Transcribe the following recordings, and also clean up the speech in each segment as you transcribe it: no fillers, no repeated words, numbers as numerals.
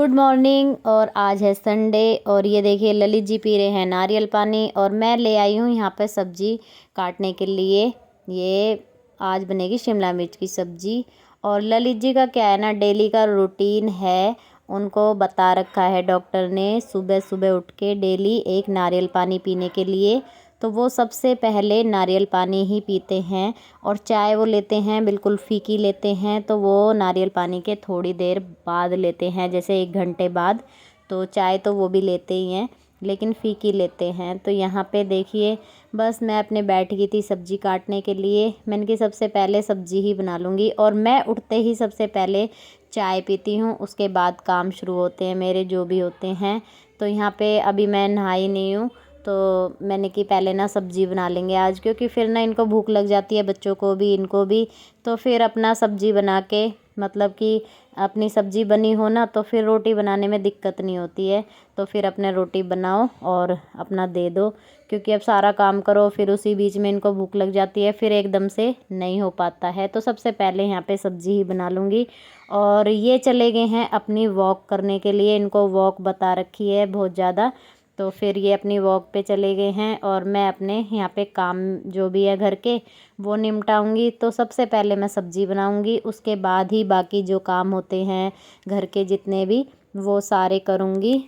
Good morning. और आज है संडे और ये देखिए ललित जी पी रहे हैं नारियल पानी और मैं ले आई हूँ यहाँ पे सब्जी काटने के लिए। ये आज बनेगी शिमला मिर्च की सब्जी। और ललित जी का क्या है ना, डेली का रूटीन है, उनको बता रखा है डॉक्टर ने सुबह सुबह उठ के डेली एक नारियल पानी पीने के लिए। तो वो सबसे पहले नारियल पानी ही पीते हैं और चाय वो लेते हैं बिल्कुल फीकी लेते हैं। तो वो नारियल पानी के थोड़ी देर बाद लेते हैं, जैसे 1 घंटे बाद। तो चाय तो वो भी लेते ही हैं लेकिन फीकी लेते हैं। तो यहाँ पे देखिए बस मैं अपने बैठ गई थी सब्जी काटने के लिए। मैंने कि सबसे पहले सब्जी ही बना लूँगी और मैं उठते ही सबसे पहले चाय पीती हूँ, उसके बाद काम शुरू होते हैं मेरे जो भी होते हैं। तो यहाँ पे अभी मैं नहाई नहीं हूँ तो मैंने कि पहले ना सब्ज़ी बना लेंगे आज, क्योंकि फिर ना इनको भूख लग जाती है, बच्चों को भी इनको भी। तो फिर अपना सब्ज़ी बना के मतलब कि अपनी सब्ज़ी बनी हो ना तो फिर रोटी बनाने में दिक्कत नहीं होती है। तो फिर अपने रोटी बनाओ और अपना दे दो, क्योंकि अब सारा काम करो फिर उसी बीच में इनको भूख लग जाती है, फिर एकदम से नहीं हो पाता है। तो सबसे पहले यहाँ पे सब्ज़ी ही बना लूँगी। और ये चले गए हैं अपनी वॉक करने के लिए, इनको वॉक बता रखी है बहुत ज़्यादा। तो फिर ये अपनी वॉक पे चले गए हैं और मैं अपने यहाँ पे काम जो भी है घर के वो निपटाऊंगी। तो सबसे पहले मैं सब्ज़ी बनाऊंगी, उसके बाद ही बाकी जो काम होते हैं घर के जितने भी वो सारे करूँगी।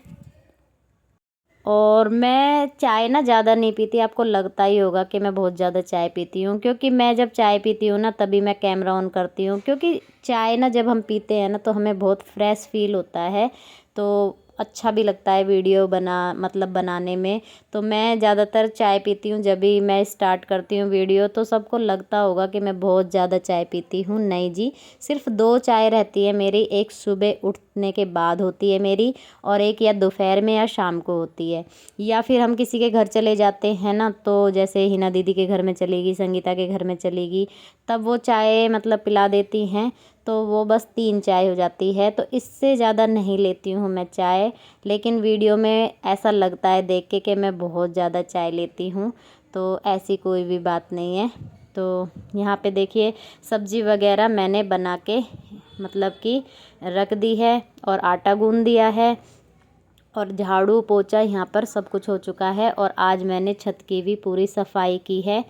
और मैं चाय ना ज़्यादा नहीं पीती, आपको लगता ही होगा कि मैं बहुत ज़्यादा चाय पीती हूँ, क्योंकि मैं जब चाय पीती हूँ ना तभी मैं कैमरा ऑन करती हूँ। क्योंकि चाय ना जब हम पीते हैं ना तो हमें बहुत फ्रेश फील होता है, तो अच्छा भी लगता है वीडियो बनाने में। तो मैं ज़्यादातर चाय पीती हूँ जब भी मैं स्टार्ट करती हूँ वीडियो। तो सबको लगता होगा कि मैं बहुत ज़्यादा चाय पीती हूँ, नहीं जी, सिर्फ 2 चाय रहती है मेरी। एक सुबह उठने के बाद होती है मेरी और एक या दोपहर में या शाम को होती है, या फिर हम किसी के घर चले जाते हैं ना, तो जैसे हिना दीदी के घर में चलेगी, संगीता के घर में चलेगी, तब वो चाय पिला देती हैं। तो वो बस 3 चाय हो जाती है, तो इससे ज़्यादा नहीं लेती हूँ मैं चाय। लेकिन वीडियो में ऐसा लगता है देख के कि मैं बहुत ज़्यादा चाय लेती हूँ, तो ऐसी कोई भी बात नहीं है। तो यहाँ पे देखिए सब्ज़ी वगैरह मैंने बना के कि रख दी है और आटा गूँध दिया है और झाड़ू पोछा यहाँ पर सब कुछ हो चुका है। और आज मैंने छत की भी पूरी सफाई की है।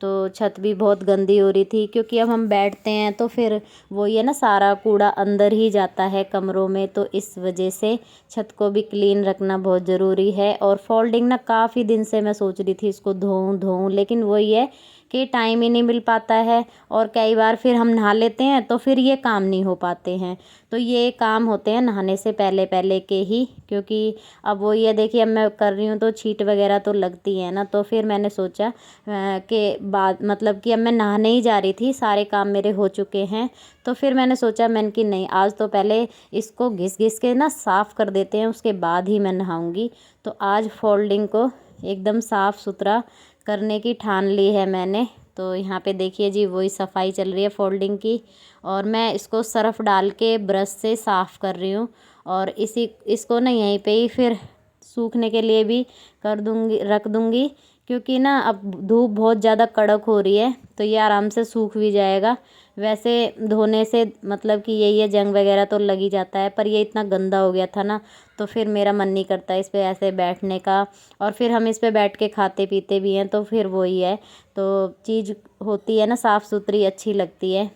तो छत भी बहुत गंदी हो रही थी, क्योंकि अब हम बैठते हैं तो फिर वो ये ना सारा कूड़ा अंदर ही जाता है कमरों में, तो इस वजह से छत को भी क्लीन रखना बहुत ज़रूरी है। और फोल्डिंग ना काफ़ी दिन से मैं सोच रही थी इसको धोऊं, लेकिन वही है कि टाइम ही नहीं मिल पाता है और कई बार फिर हम नहा लेते हैं तो फिर ये काम नहीं हो पाते हैं। तो ये काम होते हैं नहाने से पहले पहले के ही, क्योंकि अब वो ये देखिए अब मैं कर रही हूँ तो छींट वगैरह तो लगती है ना। तो फिर मैंने सोचा कि बाद कि अब मैं नहाने ही जा रही थी, सारे काम मेरे हो चुके हैं। तो फिर मैंने सोचा कि नहीं, आज तो पहले इसको घिस घिस के ना साफ़ कर देते हैं, उसके बाद ही मैं नहाऊंगी। तो आज फोल्डिंग को एकदम साफ़ सुथरा करने की ठान ली है मैंने। तो यहाँ पे देखिए जी वही सफाई चल रही है फोल्डिंग की, और मैं इसको सर्फ़ डाल के ब्रश से साफ़ कर रही हूँ। और इसको ना यहीं पे ही फिर सूखने के लिए भी रख दूँगी, क्योंकि ना अब धूप बहुत ज़्यादा कड़क हो रही है तो ये आराम से सूख भी जाएगा। वैसे धोने से कि यही है, जंग वगैरह तो लग ही जाता है, पर ये इतना गंदा हो गया था ना तो फिर मेरा मन नहीं करता इस पे ऐसे बैठने का। और फिर हम इस पे बैठ के खाते पीते भी हैं, तो फिर वही है, तो चीज़ होती है ना साफ़ सुथरी, अच्छी लगती है।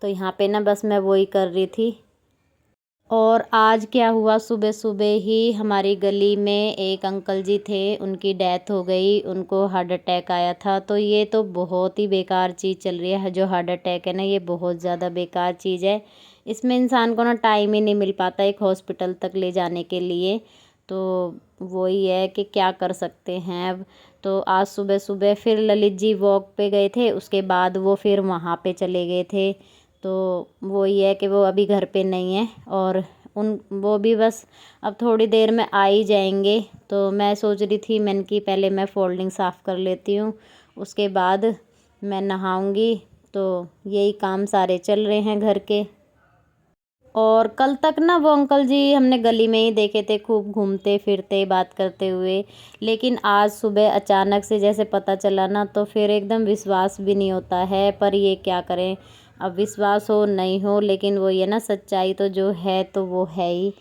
तो यहाँ पे ना बस मैं वही कर रही थी। और आज क्या हुआ, सुबह सुबह ही हमारी गली में एक अंकल जी थे, उनकी डेथ हो गई, उनको हार्ट अटैक आया था। तो ये तो बहुत ही बेकार चीज़ चल रही है, जो हार्ट अटैक है ना, ये बहुत ज़्यादा बेकार चीज़ है। इसमें इंसान को ना टाइम ही नहीं मिल पाता एक हॉस्पिटल तक ले जाने के लिए। तो वही है कि क्या कर सकते हैं अब। तो आज सुबह सुबह फिर ललित जी वॉक पे गए थे, उसके बाद वो फिर वहाँ पे चले गए थे। तो वही है कि वो अभी घर पे नहीं है और वो भी बस अब थोड़ी देर में आ ही जाएंगे। तो मैं सोच रही थी कि पहले मैं फोल्डिंग साफ़ कर लेती हूँ, उसके बाद मैं नहाऊंगी। तो यही काम सारे चल रहे हैं घर के। और कल तक ना वो अंकल जी हमने गली में ही देखे थे, खूब घूमते फिरते बात करते हुए। लेकिन आज सुबह अचानक से जैसे पता चला ना, तो फिर एकदम विश्वास भी नहीं होता है, पर ये क्या करें, अब विश्वास हो नहीं हो, लेकिन वो ये ना सच्चाई तो जो है तो वो है ही।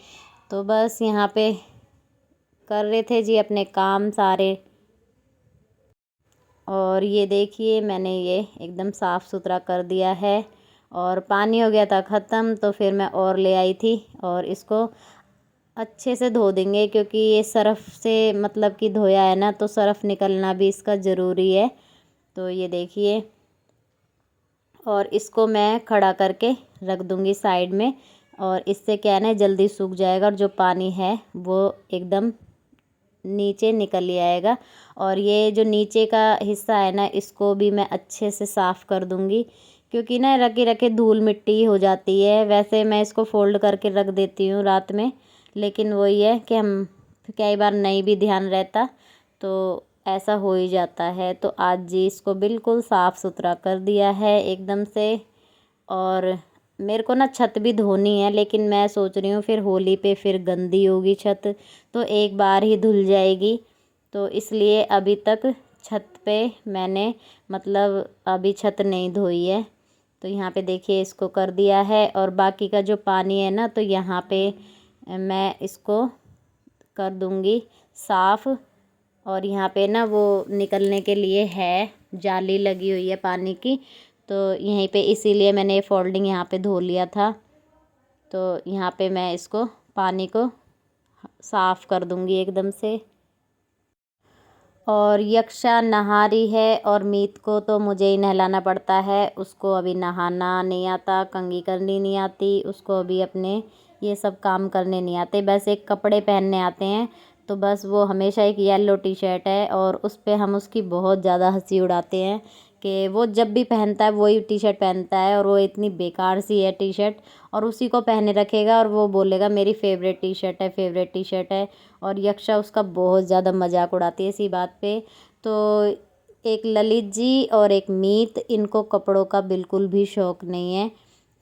तो बस यहाँ पे कर रहे थे जी अपने काम सारे। और ये देखिए मैंने ये एकदम साफ़ सुथरा कर दिया है। और पानी हो गया था ख़त्म, तो फिर मैं और ले आई थी। और इसको अच्छे से धो देंगे, क्योंकि ये सर्फ़ से मतलब कि धोया है ना, तो सर्फ़ निकलना भी इसका ज़रूरी है। तो ये देखिए, और इसको मैं खड़ा करके रख दूँगी साइड में। और इससे क्या है ना, जल्दी सूख जाएगा और जो पानी है वो एकदम नीचे निकल ही आएगा। और ये जो नीचे का हिस्सा है ना, इसको भी मैं अच्छे से साफ़ कर दूँगी, क्योंकि ना रखे रखे धूल मिट्टी हो जाती है। वैसे मैं इसको फ़ोल्ड करके रख देती हूँ रात में, लेकिन वही है कि हम कई बार नहीं भी ध्यान रहता तो ऐसा हो ही जाता है। तो आज जी इसको बिल्कुल साफ़ सुथरा कर दिया है एकदम से। और मेरे को ना छत भी धोनी है, लेकिन मैं सोच रही हूँ फिर होली पे फिर गंदी होगी छत, तो एक बार ही धुल जाएगी। तो इसलिए अभी तक छत पे मैंने मतलब अभी छत नहीं धोई है। तो यहाँ पे देखिए इसको कर दिया है। और बाकी का जो पानी है ना, तो यहाँ पे मैं इसको कर दूँगी साफ़। और यहाँ पे ना वो निकलने के लिए है, जाली लगी हुई है पानी की, तो यहीं पे इसीलिए मैंने ये फोल्डिंग यहाँ पे धो लिया था। तो यहाँ पे मैं इसको पानी को साफ़ कर दूँगी एकदम से। और यक्षा नहा रही है, और मीत को तो मुझे ही नहलाना पड़ता है। उसको अभी नहाना नहीं आता, कंघी करनी नहीं आती, उसको अभी अपने ये सब काम करने नहीं आते, बस एक कपड़े पहनने आते हैं। तो बस वो हमेशा एक येलो टी शर्ट है, और उस पर हम उसकी बहुत ज़्यादा हंसी उड़ाते हैं कि वो जब भी पहनता है वही टी शर्ट पहनता है, और वो इतनी बेकार सी है टी शर्ट, और उसी को पहने रखेगा और वो बोलेगा मेरी फेवरेट टी शर्ट है, फेवरेट टी शर्ट है। और यक्षा उसका बहुत ज़्यादा मजाक उड़ाती है इसी बात पे। तो एक ललित जी और एक मीत, इनको कपड़ों का बिल्कुल भी शौक़ नहीं है।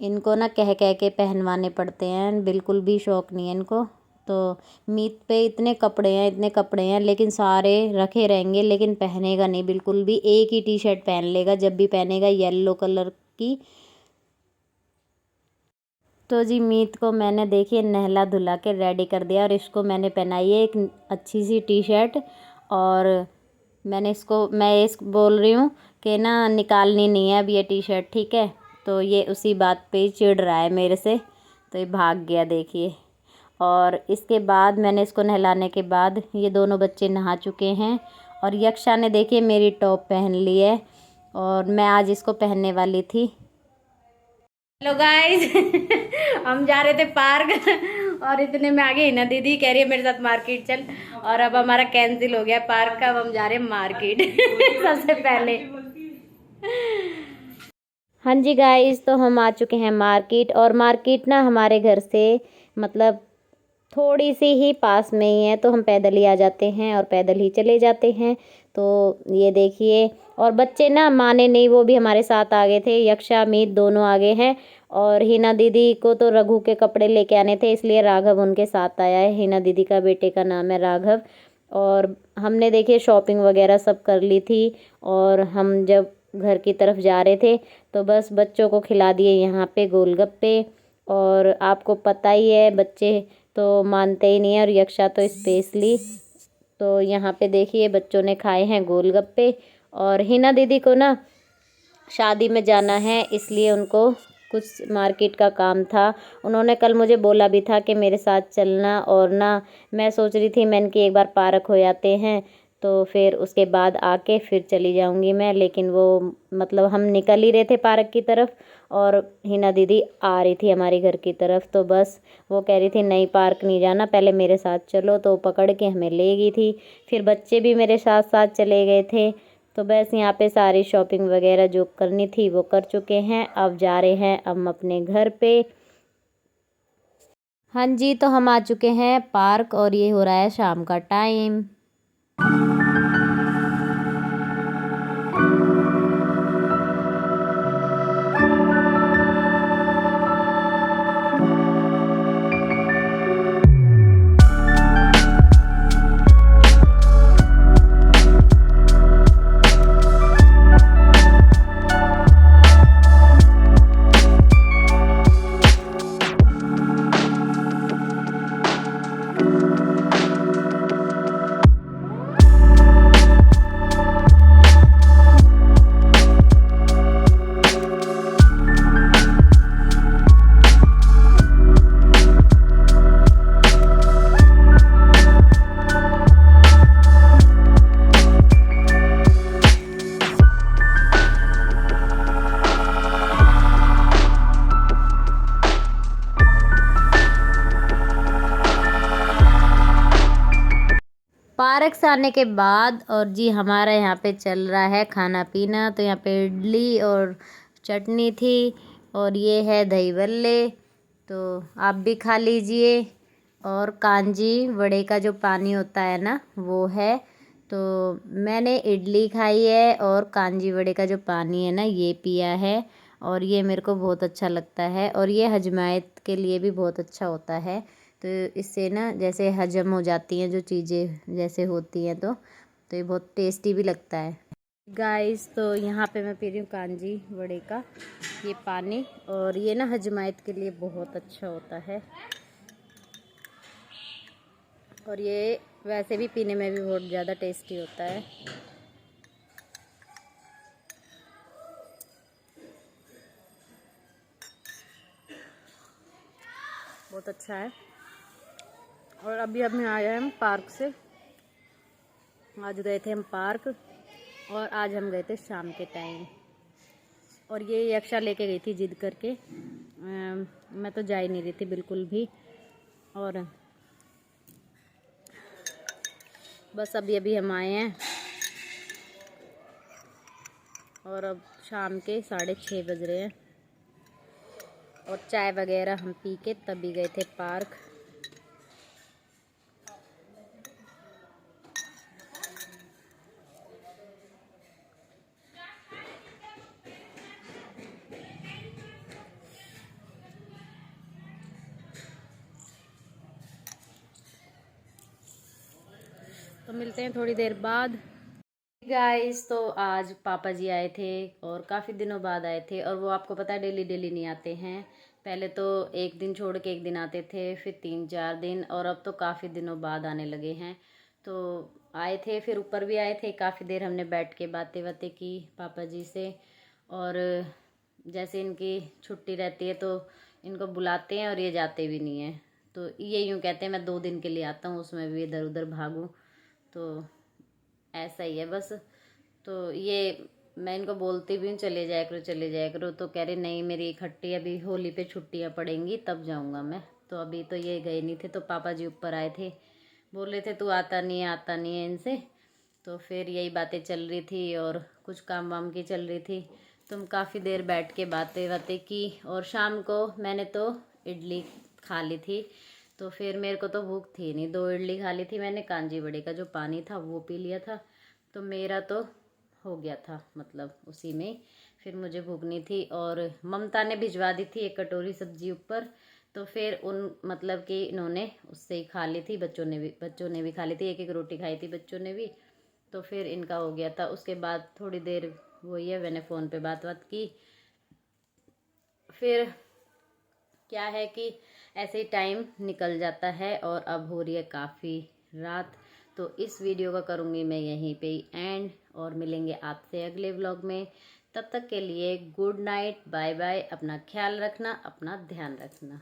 इनको ना कह कह के पहनवाने पड़ते हैं, बिल्कुल भी शौक़ नहीं है इनको। तो मीत पे इतने कपड़े हैं, इतने कपड़े हैं, लेकिन सारे रखे रहेंगे, लेकिन पहनेगा नहीं बिल्कुल भी। एक ही टी शर्ट पहन लेगा, जब भी पहनेगा येलो कलर की। तो जी मीत को मैंने देखिए नहला धुला के रेडी कर दिया, और इसको मैंने पहनाई है एक अच्छी सी टी शर्ट। और मैं इसको बोल रही हूँ कि ना निकालनी नहीं है अब ये टी शर्ट, ठीक है। तो ये उसी बात पे ही चिढ़ रहा है मेरे से, तो ये भाग गया देखिए। और इसके बाद मैंने इसको नहलाने के बाद ये दोनों बच्चे नहा चुके हैं। और यक्षा ने देखिए मेरी टॉप पहन ली है, और मैं आज इसको पहनने वाली थी। हेलो गाइस हम जा रहे थे पार्क, और इतने में आ गई ना दीदी, कह रही है मेरे साथ मार्केट चल। और अब हमारा कैंसिल हो गया पार्क का, अब हम जा रहे हैं मार्केट सबसे पहले। हाँ जी गाइस, तो हम आ चुके हैं मार्केट। और मार्केट ना हमारे घर से मतलब थोड़ी सी ही पास में ही है, तो हम पैदल ही आ जाते हैं और पैदल ही चले जाते हैं। तो ये देखिए, और बच्चे ना माने नहीं, वो भी हमारे साथ आ गए थे। यक्षा मीत दोनों आ गए हैं। और हिना दीदी को तो रघु के कपड़े लेके आने थे, इसलिए राघव उनके साथ आया है। हिना दीदी का बेटे का नाम है राघव। और हमने देखिए शॉपिंग वगैरह सब कर ली थी। और हम जब घर की तरफ जा रहे थे, तो बस बच्चों को खिला दिए यहाँ पे गोलगप्पे। और आपको पता ही है बच्चे तो मानते ही नहीं है, और यक्षा तो स्पेशली। तो यहाँ पे देखिए बच्चों ने खाए हैं गोलगप्पे। और हिना दीदी को ना शादी में जाना है, इसलिए उनको कुछ मार्केट का काम था। उन्होंने कल मुझे बोला भी था कि मेरे साथ चलना, और ना मैं सोच रही थी मैंने कि एक बार पार्क हो आते हैं, तो फिर उसके बाद आके फिर चली जाऊंगी मैं। लेकिन वो मतलब हम निकल ही रहे थे पार्क की तरफ, और हिना दीदी आ रही थी हमारे घर की तरफ। तो बस वो कह रही थी नहीं पार्क नहीं जाना, पहले मेरे साथ चलो, तो पकड़ के हमें ले गई थी। फिर बच्चे भी मेरे साथ साथ चले गए थे। तो बस यहाँ पे सारी शॉपिंग वगैरह जो करनी थी वो कर चुके हैं। अब जा रहे हैं हम अपने घर पे। हाँ जी, तो हम आ चुके हैं पार्क, और ये हो रहा है शाम का टाइम। पार्क से आने के बाद और जी हमारा यहाँ पे चल रहा है खाना पीना। तो यहाँ पे इडली और चटनी थी और ये है दही बल्ले, तो आप भी खा लीजिए। और कांजी वड़े का जो पानी होता है ना वो है। तो मैंने इडली खाई है और कांजी वड़े का जो पानी है ना ये पिया है, और ये मेरे को बहुत अच्छा लगता है और ये हजमायत के लिए भी बहुत अच्छा होता है। तो इससे ना जैसे हजम हो जाती हैं जो चीज़ें जैसे होती हैं, तो ये बहुत टेस्टी भी लगता है गाइस। तो यहाँ पे मैं पी रही हूँ कांजी वड़े का ये पानी, और ये ना हजमायत के लिए बहुत अच्छा होता है, और ये वैसे भी पीने में भी बहुत ज़्यादा टेस्टी होता है। बहुत अच्छा है। और अभी हम आए हैं हम पार्क से। आज गए थे हम पार्क, और आज हम गए थे शाम के टाइम। और ये यक्षा लेके गई थी जिद करके, मैं तो जा ही नहीं रही थी बिल्कुल भी। और बस अभी अभी हम आए हैं, और अब शाम के 6:30 बज रहे हैं, और चाय वगैरह हम पी के तभी गए थे पार्क। तो मिलते हैं थोड़ी देर बाद गाइस। तो आज पापा जी आए थे और काफ़ी दिनों बाद आए थे, और वो आपको पता है डेली डेली नहीं आते हैं। पहले तो एक दिन छोड़ के एक दिन आते थे, फिर 3-4 दिन, और अब तो काफ़ी दिनों बाद आने लगे हैं। तो आए थे, फिर ऊपर भी आए थे, काफ़ी देर हमने बैठ के बातें बातें की पापा जी से। और जैसे इनकी छुट्टी रहती है तो इनको बुलाते हैं और ये जाते भी नहीं हैं। तो ये यूँ कहते हैं मैं 2 दिन के लिए आता हूँ, उसमें भी इधर उधर भागूँ। तो ऐसा ही है बस। तो ये मैं इनको बोलती भी हूँ चले जाया करो चले जाया करो, तो कह रहे नहीं मेरी इकट्ठी अभी होली पे छुट्टियाँ पड़ेंगी तब जाऊँगा मैं। तो अभी तो ये गए नहीं थे, तो पापा जी ऊपर आए थे, बोल रहे थे तू आता नहीं है इनसे। तो फिर यही बातें चल रही थी और कुछ काम वाम की चल रही थी। तुम काफ़ी देर बैठ के बातें बातें की, और शाम को मैंने तो इडली खा ली थी। तो फिर मेरे को तो भूख थी नहीं, 2 इडली खा ली थी मैंने, कांजी बड़े का जो पानी था वो पी लिया था। तो मेरा तो हो गया था मतलब उसी में। फिर मुझे भूख नहीं थी, और ममता ने भिजवा दी थी 1 कटोरी सब्जी ऊपर। तो फिर उन मतलब कि इन्होंने उससे ही खा ली थी, बच्चों ने भी खा ली थी, 1-1 रोटी खाई थी बच्चों ने भी। तो फिर इनका हो गया था। उसके बाद थोड़ी देर वही है मैंने फ़ोन पे बात की। फिर क्या है कि ऐसे ही टाइम निकल जाता है, और अब हो रही है काफ़ी रात। तो इस वीडियो का करूँगी मैं यहीं पे ही एंड, और मिलेंगे आपसे अगले व्लॉग में। तब तक के लिए गुड नाइट, बाय बाय, अपना ख्याल रखना, अपना ध्यान रखना।